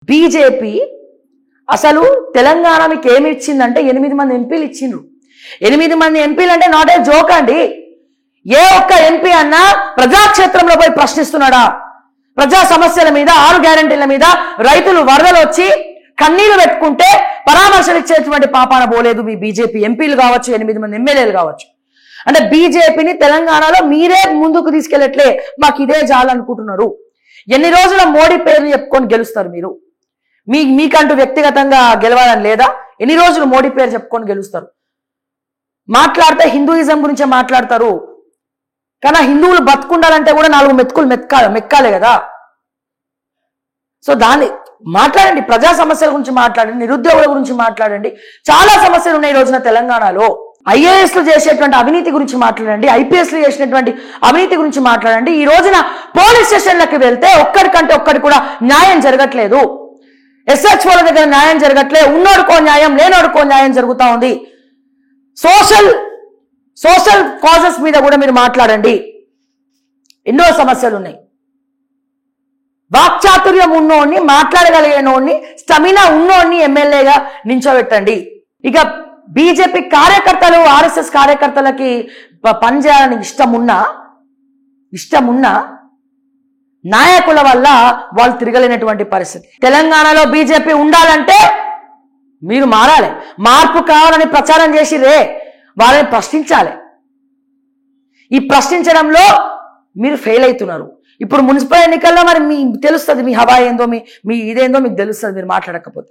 BJP అసలు తెలంగాణ మీకు ఏమి ఇచ్చిందంటే 8 మంది ఎంపీలు ఇచ్చిండ్రు. 8 మంది ఎంపీలు అంటే నాట్ ఏ జోక్ అండి. ఏ ఒక్క ఎంపీ అన్నా ప్రజాక్షేత్రంలో పోయి ప్రశ్నిస్తున్నాడా? ప్రజా సమస్యల మీద, 6 గ్యారెంటీల మీద రైతులు వరదలు వచ్చి కన్నీళ్లు పెట్టుకుంటే పరామర్శలు ఇచ్చేటువంటి పాపాన పోలేదు మీ బీజేపీ ఎంపీలు కావచ్చు, 8 మంది ఎమ్మెల్యేలు కావచ్చు. అంటే బీజేపీని తెలంగాణలో మీరే ముందుకు తీసుకెళ్ళట్లే, మాకు ఇదే చాలనుకుంటున్నారు. ఎన్ని రోజుల మోడీ పేరుని చెప్పుకొని గెలుస్తారు మీరు? మీకంటూ వ్యక్తిగతంగా గెలవాలని లేదా? ఎన్ని రోజులు మోడీ పేరు చెప్పుకొని గెలుస్తారు? మాట్లాడితే హిందూయిజం గురించే మాట్లాడతారు, కానీ హిందువులు బతుకుండాలంటే కూడా 4 మెతుకులు మెక్కాలే కదా. సో దాన్ని మాట్లాడండి, ప్రజా సమస్యల గురించి మాట్లాడండి, నిరుద్యోగుల గురించి మాట్లాడండి. చాలా సమస్యలు ఉన్నాయి ఈ రోజున తెలంగాణలో. ఐఏఎస్లు చేసేటువంటి అవినీతి గురించి మాట్లాడండి, ఐపీఎస్లు చేసినటువంటి అవినీతి గురించి మాట్లాడండి. ఈ రోజున పోలీస్ స్టేషన్లకు వెళ్తే ఒక్కడికంటే ఒక్కడి కూడా న్యాయం జరగట్లేదు. ఎస్హెచ్ఓల దగ్గర న్యాయం జరగట్లే, ఉన్నోడుకో న్యాయం, లేనోడుకో న్యాయం జరుగుతూ ఉంది. సోషల్ కాజెస్ మీద కూడా మీరు మాట్లాడండి. ఎన్నో సమస్యలు ఉన్నాయి. వాక్చాతుర్యం ఉన్నోడిని, మాట్లాడగలిగినోడిని, స్టమినా ఉన్నోడిని ఎమ్మెల్యేగా నించోబెట్టండి. ఇక బీజేపీ కార్యకర్తలు, ఆర్ఎస్ఎస్ కార్యకర్తలకి పనిచేయాలని ఇష్టమున్నా నాయకుల వల్ల వాళ్ళు తిరగలేనటువంటి పరిస్థితి. తెలంగాణలో బీజేపీ ఉండాలంటే మీరు మారాలి. మార్పు కావాలని ప్రచారం చేసి వాళ్ళని ప్రశ్నించాలి. ఈ ప్రశ్నించడంలో మీరు ఫెయిల్ అవుతున్నారు. ఇప్పుడు మున్సిపల్ ఎన్నికల్లో మరి మీకు తెలుస్తుంది, మీ హవా ఏందో, మీ ఇదేందో మీకు తెలుస్తుంది మీరు మాట్లాడకపోతే.